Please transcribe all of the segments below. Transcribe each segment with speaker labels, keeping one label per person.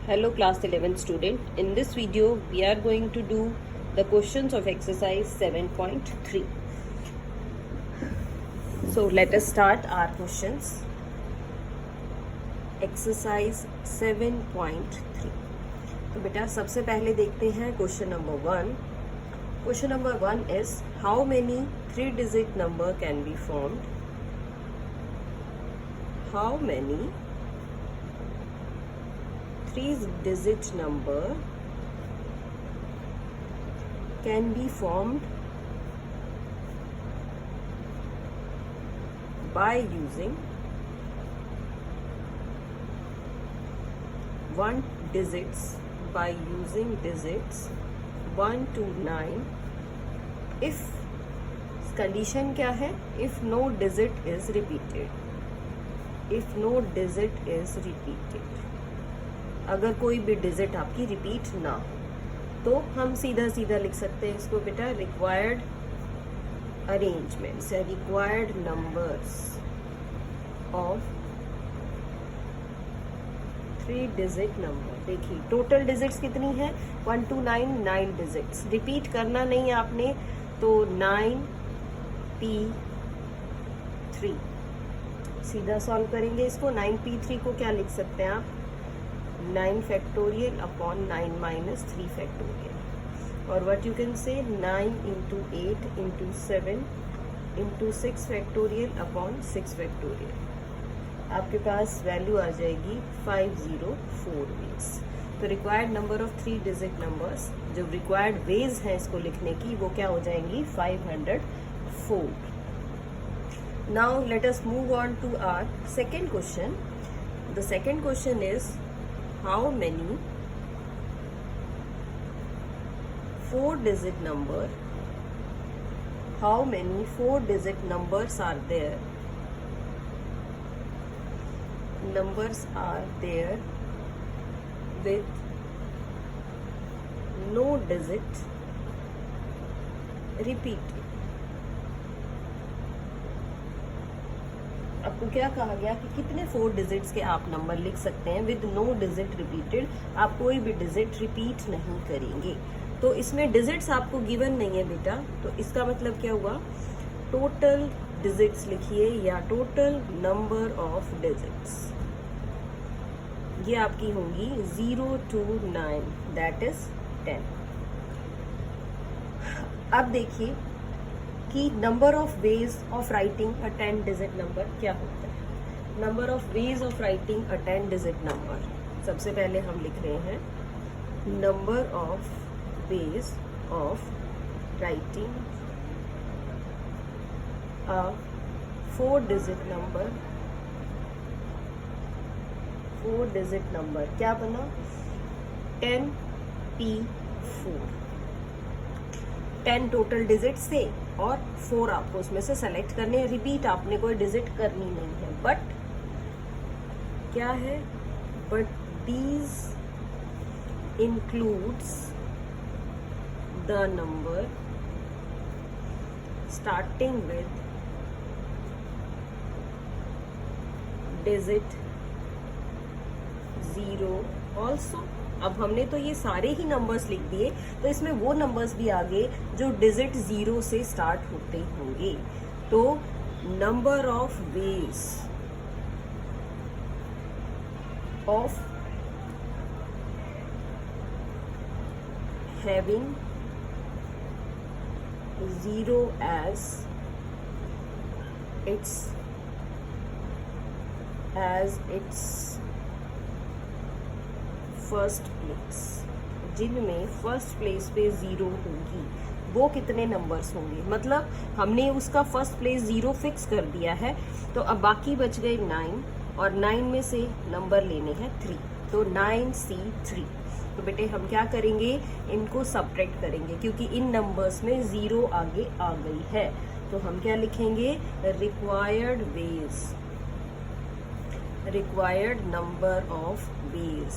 Speaker 1: Hello class 11 student. In this video we are going to do the questions of exercise 7.3. So let us start our questions. Exercise 7.3. तो बेटा सबसे पहले देखते हैं question number 1. Question number 1 is how many 3-digit number can be formed? How many 3-digit number can be formed by using 1 digits by using digits 1 to 9 if condition क्या है? If no digit is repeated. If no digit is repeated. अगर कोई भी digit आपकी repeat ना हो तो हम सीधा सीधा लिख सकते हैं इसको बेटा रिक्वायर्ड अरेंजमेंट्स या required numbers of 3 digit number. देखिए टोटल डिजिट्स कितनी है 1 to 9 9 डिजिट्स. रिपीट करना नहीं है आपने तो 9p3 सीधा सॉल्व करेंगे इसको. 9p3 को क्या लिख सकते हैं आप 9 फैक्टोरियल अपॉन 9 माइनस 3 फैक्टोरियल और what you can say 9 into 8 into 7 into 6 factorial upon 6 factorial. आपके पास वैल्यू आ जाएगी 504 वेज. तो required number of 3 digit numbers जो रिक्वायर्ड वेज हैं इसको लिखने की वो क्या हो जाएंगी 504. Now let us move on to our second question. The second question is how many 4-digit numbers are there with no digit repeated. आपको क्या कहा गया कि कितने 4 डिजिट्स के आप नंबर लिख सकते हैं विद नो डिजिट रिपीटेड. आप कोई भी डिजिट रिपीट नहीं करेंगे. तो इसमें डिजिट्स आपको गिवन नहीं है बेटा. तो इसका मतलब क्या हुआ टोटल डिजिट्स लिखिए या टोटल नंबर ऑफ डिजिट्स ये आपकी होंगी 0 to 9 दैट इज 10. अब देखिए कि number of ways of writing a 10 digit number क्या होता है. Number of ways of writing a 10 digit number. सबसे पहले हम लिख रहे हैं number of ways of writing a 4 digit number. 4 digit number क्या बना 10p4. 10 टोटल डिजिट्स थे और 4 आपको उसमें से सेलेक्ट करने हैं. रिपीट आपने कोई डिजिट करनी नहीं है. बट क्या है but these includes the number starting with digit 0 also. अब हमने तो ये सारे ही नंबर्स लिख दिए तो इसमें वो नंबर्स भी आगे जो डिजिट 0 से स्टार्ट होते होंगे. तो number of ways of having 0 as its first place. जिनमें फर्स्ट प्लेस पे 0 होगी वो कितने नंबर्स होंगे. मतलब हमने उसका फर्स्ट प्लेस 0 फिक्स कर दिया है. तो अब बाकी बच गए 9 और 9 में से नंबर लेने हैं 3. तो 9c3. तो बेटे हम क्या करेंगे इनको सब्ट्रैक्ट करेंगे क्योंकि इन नंबर्स में 0 आगे आ गई है. तो हम क्या लिखेंगे required ways required number of ways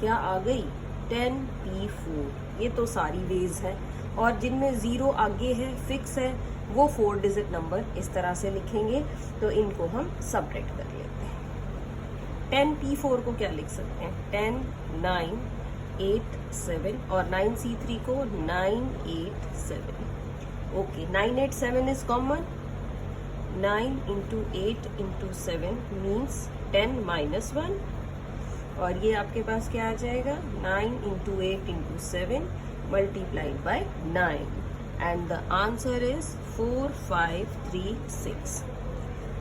Speaker 1: क्या आ गई 10p4. ये तो सारी वेज है और जिनमें 0 आगे है फिक्स है वो 4 डिजिट नंबर इस तरह से लिखेंगे. तो इनको हम सब्ट्रैक्ट कर लेते हैं. 10p4 को क्या लिख सकते हैं? 10, 9, 8, 7 और 9c3 को 9, 8, 7. Okay, 9, 8, 7 is common. 9 into 8 into 7 means 10 minus 1. और ये आपके पास क्या आ जाएगा? 9 into 8 into 7 multiplied by 9. And the answer is 4, 5, 3, 6.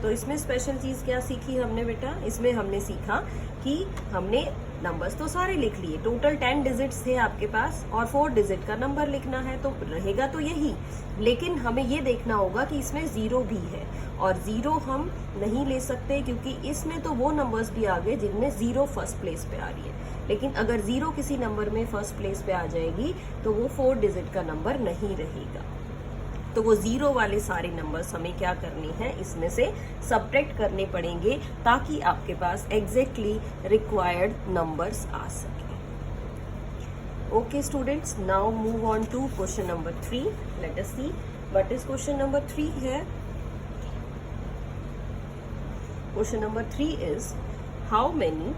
Speaker 1: तो इसमें स्पेशल चीज़ क्या सीखी हमने बेटा? इसमें हमने सीखा कि हमने नंबर्स तो सारे लिख लिए, टोटल 10 डिजिट्स थे आपके पास और 4 डिजिट का नंबर लिखना है, तो रहेगा तो यही, लेकिन हमें ये देखना होगा कि इसमें ज़ीरो भी है, और ज़ीरो हम नहीं ले सकते क्योंकि इसमें तो वो नंबर्स भी आ गए जिनमें ज़ीरो फर्स्ट प्लेस पे आ रही है, लेकिन अगर ज़ीरो किसी नंबर में फर्स्ट प्लेस पे आ जाएगी तो वो 4 डिजिट का नंबर नहीं रहेगा। तो वो ज़ीरो वाले सारे नंबर्स हमें क्या करने हैं? इसमें से सब्ट्रैक्ट करने पड़ेंगे ताकि आपके पास एग्जैक्टली रिक्वायर्ड नंबर्स आ सके। Okay students, now move on to question number 3. Let us see what is question number 3 है. Question number 3 is how many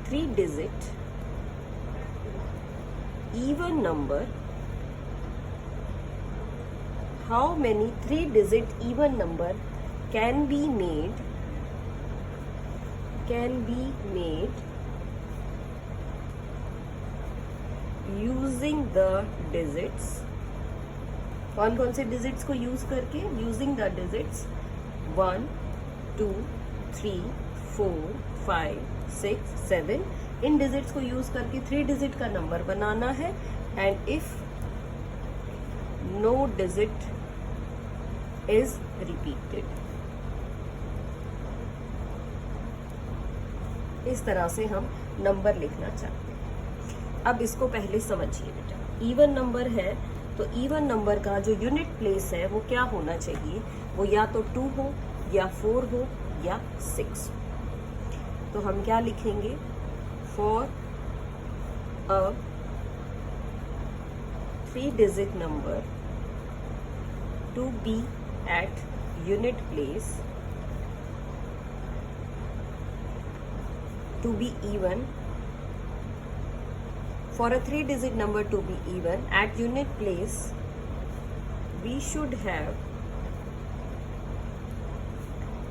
Speaker 1: 3-digit even number, how many 3-digit even number can be made using the digits. कौन कौन से digits को use करके? Using the digits 1, 2, 3, 4, 5, 6, 7. इन digits को use करके 3 digit का नंबर बनाना है. And if no digit is repeated, इस तरह से हम नंबर लिखना चाहते हैं. अब इसको पहले समझिए बेटा. इवन नंबर है तो इवन नंबर का जो यूनिट प्लेस है वो क्या होना चाहिए? वो या तो 2 हो या 4 हो या 6. तो हम क्या लिखेंगे? For a 3-digit number to be at unit place, to be even, for a 3-digit number to be even at unit place, we should have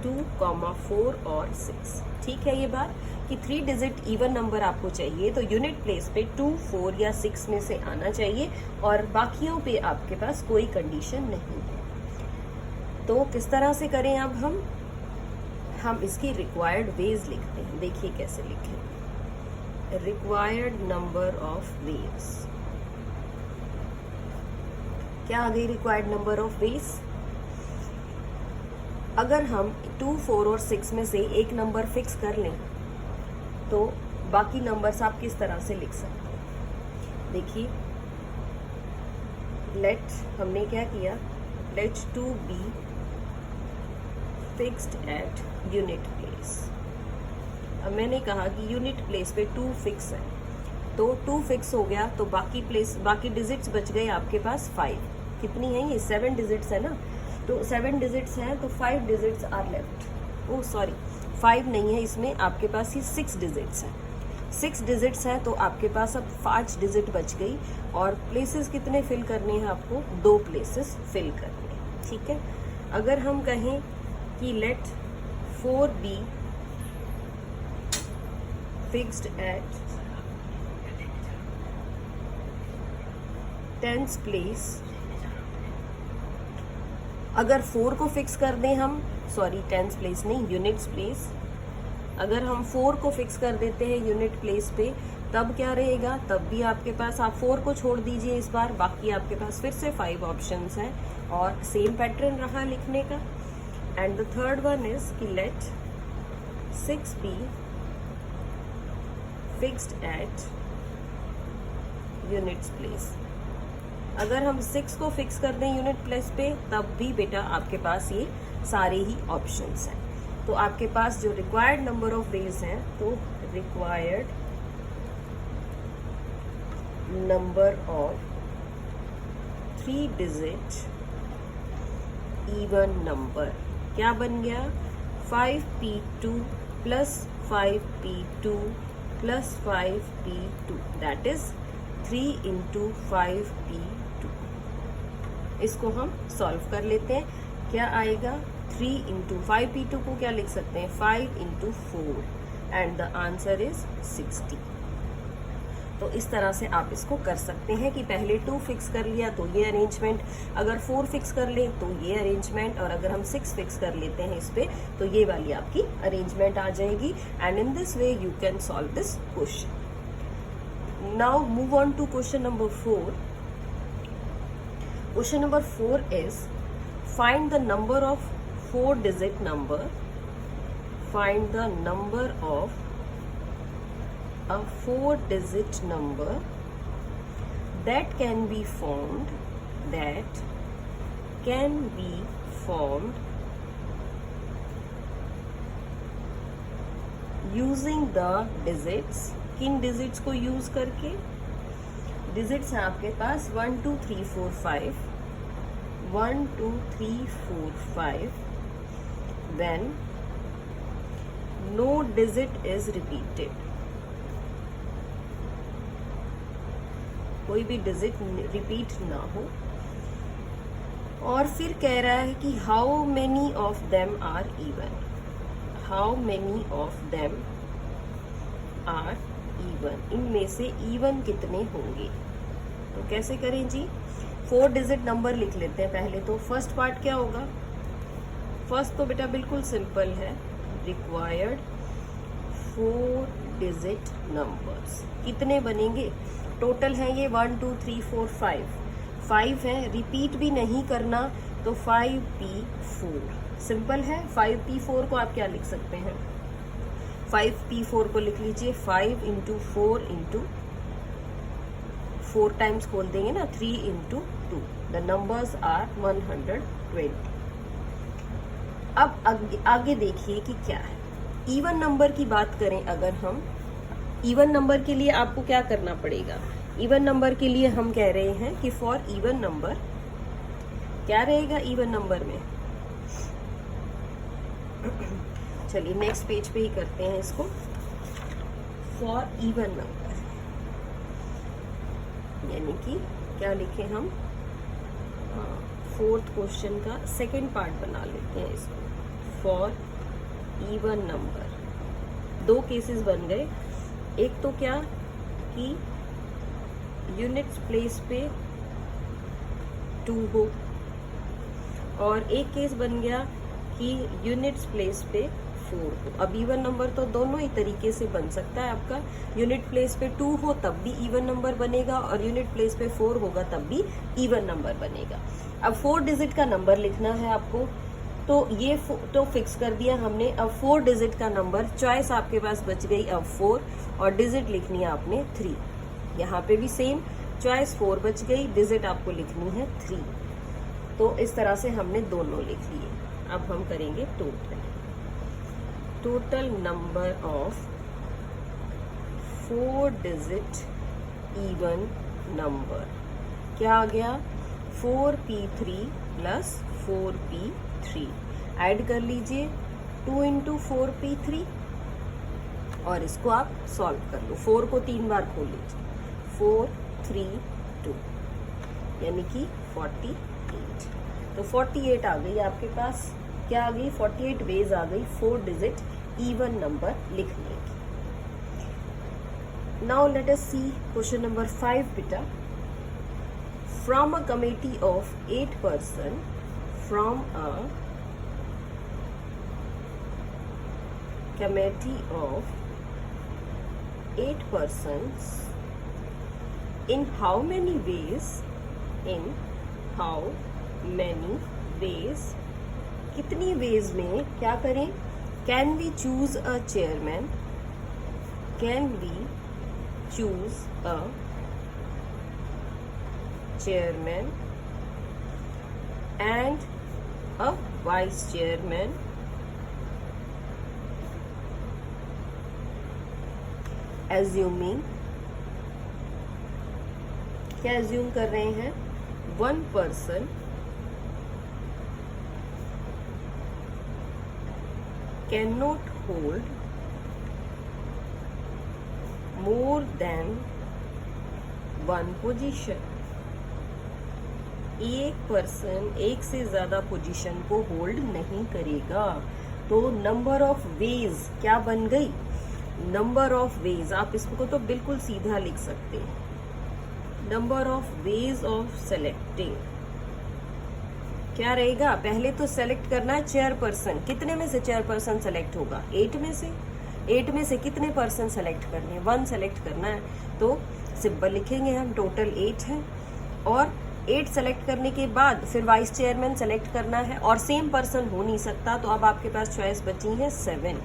Speaker 1: 2, 4 और 6. ठीक है ये बात कि 3-digit इवन नंबर आपको चाहिए तो यूनिट प्लेस पे 2, 4 या 6 में से आना चाहिए और बाकियों पे आपके पास कोई कंडीशन नहीं है. तो किस तरह से करें? अब हम इसकी रिक्वायर्ड वेज लिखते हैं. देखिए कैसे लिखें. Required number of ways. क्या आ गई रिक्वायर्ड नंबर ऑफ वेज? अगर हम 2, 4 और 6 में से एक नंबर फिक्स कर लें तो बाकी नंबर्स आप किस तरह से लिख सकते हैं? देखिए, लेट हमने क्या किया? Let 2 be fixed at unit place. अब मैंने कहा कि यूनिट प्लेस पे 2 फिक्स है, तो 2 फिक्स हो गया तो बाकी डिजिट्स बच गए आपके पास 5. कितनी है ये? 7 डिजिट्स है ना. तो 7 डिजिट्स हैं तो 5 digits are left. Oh sorry, 5 नहीं है इसमें, आपके पास ये 6 डिजिट्स हैं. 6 डिजिट्स हैं तो आपके पास अब 5 डिजिट बच गई. और प्लेसेस कितने फिल करने हैं आपको? 2 प्लेसेस फिल करने हैं. ठीक है. अगर हम कहें कि let 4 be fixed at 10th place. अगर 4 को फिक्स कर दें हम, सॉरी 10th प्लेस नहीं, यूनिट्स प्लेस. अगर हम 4 को फिक्स कर देते हैं यूनिट प्लेस पे तब क्या रहेगा? तब भी आपके पास, आप 4 को छोड़ दीजिए इस बार, बाकी आपके पास फिर से 5 ऑप्शंस हैं और सेम पैटर्न रहा लिखने का. And the third one is कि let 6 be fixed at units place. अगर हम 6 को फिक्स कर दें यूनिट प्लेस पे तब भी बेटा आपके पास ये सारे ही ऑप्शंस हैं. तो आपके पास जो रिक्वायर्ड नंबर ऑफ वेज हैं, तो required number of 3-digit even number क्या बन गया 5p2 plus 5p2 plus 5p2 that is 3 into 5p2। इसको हम सॉल्व कर लेते हैं। क्या आएगा 3 इंटू 5p2 को क्या लिख सकते हैं 5 into 4 and the answer is 60। तो इस तरह से आप इसको कर सकते हैं कि पहले 2 फिक्स कर लिया तो ये अरेंजमेंट, अगर 4 फिक्स कर ले तो ये अरेंजमेंट, और अगर हम 6 फिक्स कर लेते हैं इस पे तो ये वाली आपकी अरेंजमेंट आ जाएगी। And in this way you can solve this question. Now move on to question number 4। Question number 4 is find the number of 4 digit number, find the number of a 4-digit number that can be formed using the digits। किन digits को use करके? Digits हैं आपके पास 1 2 3 4 5, 1 2 3 4 5 when no digit is repeated। कोई भी digit repeat ना हो। और फिर कह रहा है कि how many of them are even, how many of them are even, इनमें से इवन कितने होंगे। तो कैसे करें जी, 4 डिजिट नंबर लिख लेते हैं पहले। तो फर्स्ट पार्ट क्या होगा, फर्स्ट तो बेटा बिल्कुल सिंपल है, रिक्वायर्ड 4 डिजिट नंबर्स कितने बनेंगे। टोटल है ये 1 2 3 4 5 है, रिपीट भी नहीं करना तो 5p4 सिंपल है। 5p4 को आप क्या लिख सकते हैं, 5p4 को लिख लीजिए 5 इंटू 4 इंटू 4 टाइम्स खोल देंगे ना, 3 इंटू 2, द नंबर्स आर 120। अब आगे देखिए कि क्या है। इवन नंबर की बात करें अगर हम, इवन नंबर के लिए आपको क्या करना पड़ेगा, इवन नंबर के लिए हम कह रहे हैं कि फॉर इवन नंबर क्या रहेगा इवन नंबर में। चलिए नेक्स्ट पेज पे ही करते हैं इसको। फॉर इवन नंबर यानी कि क्या लिखे हम, 4th क्वेश्चन का सेकंड पार्ट बना लेते हैं इसको। फॉर इवन नंबर 2 केसेस बन गए। एक तो क्या कि यूनिट्स प्लेस पे 2 हो, और एक केस बन गया कि यूनिट्स प्लेस पे 4 हो। अब इवन नंबर तो दोनों ही तरीके से बन सकता है आपका, यूनिट प्लेस पे 2 हो तब भी इवन नंबर बनेगा, और यूनिट प्लेस पे 4 होगा तब भी इवन नंबर बनेगा। अब 4 डिजिट का नंबर लिखना है आपको, तो ये तो फिक्स कर दिया हमने। अब 4 डिजिट का नंबर, चॉइस आपके पास बच गई अब 4, और डिजिट लिखनी है आपने 3। यहाँ पे भी सेम, चॉइस 4 बच गई, डिजिट आपको लिखनी है 3। तो इस तरह से हमने दोनों लिख लिए। अब हम करेंगे total number of 4 digit even number क्या आ गया, 4p3 प्लस 4p3। ऐड कर लीजिए 2 इंटू 4p3 और इसको आप सॉल्व कर लो। 4 को 3 बार खोल लीजिए, 4 3 2 यानी कि 48। तो 48 आ गई आपके पास, क्या आ गई 48 वेज आ गई 4 डिजिट इवन नंबर लिखने की। नाउ लेट अस सी क्वेश्चन नंबर 5 बेटा। From a committee of 8 person, from a committee of 8 persons, in how many ways, in how many ways, कितनी वेज में क्या करें, can we choose a chairman, can we choose a chairman and a vice chairman, assuming, क्या assume कर रहे हैं, 1 person can not hold more than one position. एक पर्सन एक से ज्यादा पोजीशन को होल्ड नहीं करेगा। तो नंबर ऑफ वेज क्या बन गई? नंबर ऑफ वेज, आप इसको तो बिल्कुल सीधा लिख सकते हैं। Number of ways of selecting क्या रहेगा? पहले तो सेलेक्ट करना है चेयरपर्सन। कितने में से चेयरपर्सन सेलेक्ट होगा? 8 में से। 8 में से कितने पर्सन सेलेक्ट करने हैं? 1 सेलेक्ट करना है। तो सिंपल लिखेंगे हम, टोटल 8 है और 8 सेलेक्ट करने के बाद फिर वाइस चेयरमैन सेलेक्ट करना है और सेम पर्सन हो नहीं सकता। तो अब आपके पास चॉइस बची है 7।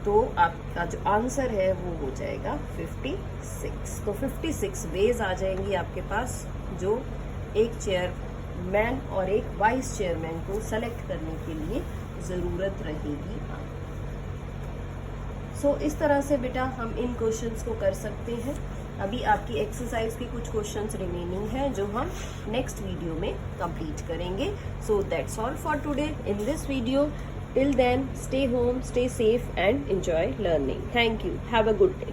Speaker 1: तो आपका जो आंसर है वो हो जाएगा 56। तो 56 वेज आ जाएंगी आपके पास जो एक चेयरमैन और एक वाइस चेयरमैन को सेलेक्ट करने के लिए जरूरत रहेगी। सो इस तरह से बेटा हम इन क्वेश्चंस को कर सकते हैं। अभी आपकी एक्सरसाइज के कुछ क्वेश्चंस रिमेनिंग हैं जो हम नेक्स्ट वीडियो में कंप्लीट करेंगे। So that's all for today in this video. Till then, stay home, stay safe and enjoy learning. Thank you. Have a good day.